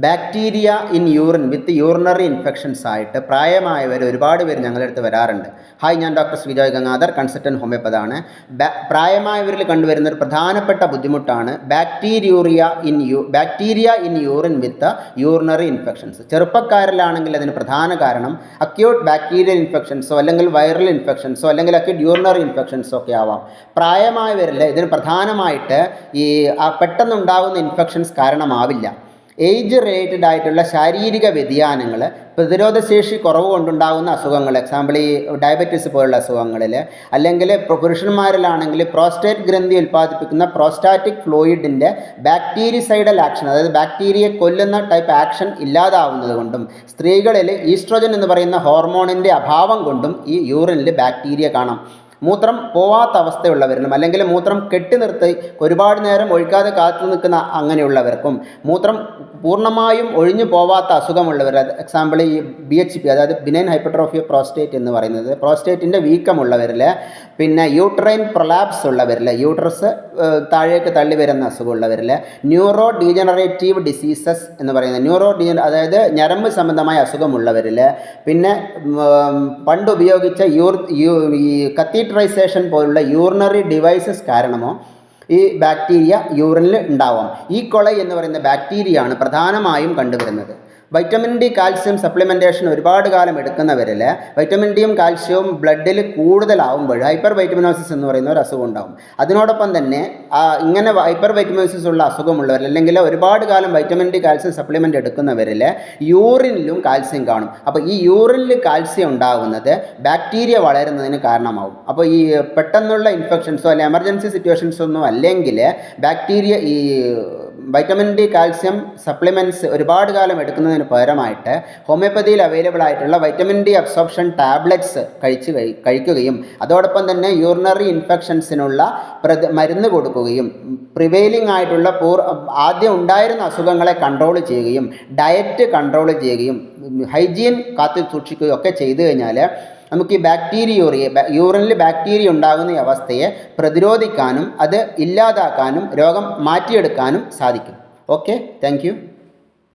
Bacteria in urine with urinary infections ആയിട്ട് പ്രായമായവർ ഒരുപാട് പേര് ഞങ്ങളുടെ അടുത്ത് വരാറുണ്ട്. ഹായ്, ഞാൻ ഡോക്ടർ ശ്രീജോയ് ഗംഗാധർ, കൺസൾട്ടൻറ്റ് ഹോമിയോപ്പതാണ്. പ്രായമായവരിൽ കണ്ടുവരുന്ന ഒരു പ്രധാനപ്പെട്ട ബുദ്ധിമുട്ടാണ് bacteria in urine with urinary infections. ചെറുപ്പക്കാരിലാണെങ്കിൽ അതിന് പ്രധാന കാരണം അക്യൂട്ട് ബാക്ടീരിയൽ ഇൻഫെക്ഷൻസോ അല്ലെങ്കിൽ വൈറൽ ഇൻഫെക്ഷൻസോ അല്ലെങ്കിൽ അക്യൂട്ട് യൂറിനറി ഇൻഫെക്ഷൻസോ ഒക്കെ ആവാം. പ്രായമായവരിൽ ഇതിന് പ്രധാനമായിട്ട് പെട്ടെന്നുണ്ടാകുന്ന ഇൻഫെക്ഷൻസ് കാരണമാവില്ല. ഏജ് റിലേറ്റഡ് ആയിട്ടുള്ള ശാരീരിക വ്യതിയാനങ്ങൾ, പ്രതിരോധശേഷി കുറവ് കൊണ്ടുണ്ടാകുന്ന അസുഖങ്ങൾ, എക്സാമ്പിൾ ഈ ഡയബറ്റീസ് പോലുള്ള അസുഖങ്ങളിൽ, അല്ലെങ്കിൽ പുരുഷന്മാരിലാണെങ്കിൽ പ്രോസ്റ്റേറ്റ് ഗ്രന്ഥി ഉൽപ്പാദിപ്പിക്കുന്ന പ്രോസ്റ്റാറ്റിക് ഫ്ലൂയിഡിൻ്റെ ബാക്ടീരിസൈഡൽ ആക്ഷൻ, അതായത് ബാക്ടീരിയയെ കൊല്ലുന്ന ടൈപ്പ് ആക്ഷൻ ഇല്ലാതാവുന്നത് കൊണ്ടും, സ്ത്രീകളിൽ ഈസ്ട്രോജൻ എന്ന് പറയുന്ന ഹോർമോണിൻ്റെ അഭാവം കൊണ്ടും ഈ യൂറിനിൽ ബാക്ടീരിയ കാണാം. മൂത്രം പോവാത്ത അവസ്ഥയുള്ളവരിലും അല്ലെങ്കിൽ മൂത്രം കെട്ടി നിർത്തി ഒരുപാട് നേരം ഒഴിക്കാതെ കാത്തു നിൽക്കുന്ന അങ്ങനെയുള്ളവർക്കും, മൂത്രം പൂർണ്ണമായും ഒഴിഞ്ഞു പോവാത്ത അസുഖമുള്ളവർ, എക്സാമ്പിൾ ഈ BHP അതായത് ബിനൈൻ ഹൈപ്പർട്രോഫി ഓഫ് പ്രോസ്റ്റേറ്റ് എന്ന് പറയുന്നത്, പ്രോസ്റ്റേറ്റിൻ്റെ വീക്കമുള്ളവരിൽ, പിന്നെ യൂട്രൈൻ പ്രൊലാപ്സ് ഉള്ളവരിൽ, യൂട്രസ് താഴേക്ക് തള്ളി വരുന്ന അസുഖമുള്ളവരിൽ, ന്യൂറോ ഡീജനറേറ്റീവ് ഡിസീസസ് എന്ന് പറയുന്നത് അതായത് ഞരമ്പ് സംബന്ധമായ അസുഖമുള്ളവരിൽ, പിന്നെ പണ്ട് ഉപയോഗിച്ച ഈ കത്തീട്രൈസേഷൻ പോലുള്ള യൂറിനറി ഡിവൈസസ് കാരണമോ ഈ ബാക്ടീരിയ യൂറിനിൽ ഉണ്ടാവാം. ഈ കൊളൈ എന്ന് പറയുന്ന ബാക്ടീരിയയാണ് പ്രധാനമായും കണ്ടുവരുന്നത്. വൈറ്റമിൻ ഡി കാൽസ്യം സപ്ലിമെൻറ്റേഷൻ ഒരുപാട് കാലം എടുക്കുന്നവരിൽ വൈറ്റമിൻ ഡിയും കാൽസ്യവും ബ്ലഡിൽ കൂടുതലാവുമ്പോൾ ഹൈപ്പർ വൈറ്റമിനോസിസ് എന്ന് പറയുന്ന ഒരു അസുഖം ഉണ്ടാകും. അതിനോടൊപ്പം തന്നെ ഇങ്ങനെ ഹൈപ്പർ വൈറ്റമിനോസിസ് ഉള്ള അസുഖമുള്ളവരിൽ അല്ലെങ്കിൽ ഒരുപാട് കാലം വൈറ്റമിൻ ഡി കാൽസ്യം സപ്ലിമെൻ്റ് എടുക്കുന്നവരിൽ യൂറിനിലും കാൽസ്യം കാണും. അപ്പോൾ ഈ യൂറിനിൽ കാൽസ്യം ഉണ്ടാകുന്നത് ബാക്ടീരിയ വളരുന്നതിന് കാരണമാവും. അപ്പോൾ ഈ പെട്ടെന്നുള്ള ഇൻഫെക്ഷൻസോ അല്ലെങ്കിൽ എമർജൻസി സിറ്റുവേഷൻസോ ഒന്നും അല്ലെങ്കിൽ ബാക്ടീരിയ ഈ വൈറ്റമിൻ ഡി കാൽസ്യം സപ്ലിമെൻറ്റ്സ് ഒരുപാട് കാലം എടുക്കുന്നതിന് പകരമായിട്ട് ഹോമിയോപ്പതിയിൽ അവൈലബിൾ ആയിട്ടുള്ള വൈറ്റമിൻ ഡി അബ്സോർപ്ഷൻ ടാബ്ലറ്റ്സ് കഴിക്കുകയും അതോടൊപ്പം തന്നെ യൂറിനറി ഇൻഫെക്ഷൻസിനുള്ള മരുന്ന് കൊടുക്കുകയും പ്രിവെയിലിംഗ് ആയിട്ടുള്ള ആദ്യം ഉണ്ടായിരുന്ന അസുഖങ്ങളെ കൺട്രോൾ ചെയ്യുകയും ഡയറ്റ് കൺട്രോൾ ചെയ്യുകയും ഹൈജീൻ കാത്തു സൂക്ഷിക്കുകയും ഒക്കെ ചെയ്തു കഴിഞ്ഞാൽ നമുക്ക് ഈ യൂറിനിൽ ബാക്ടീരിയ ഉണ്ടാകുന്ന ഈ അവസ്ഥയെ പ്രതിരോധിക്കാനും അത് ഇല്ലാതാക്കാനും രോഗം മാറ്റിയെടുക്കാനും സാധിക്കും. Okay, thank you.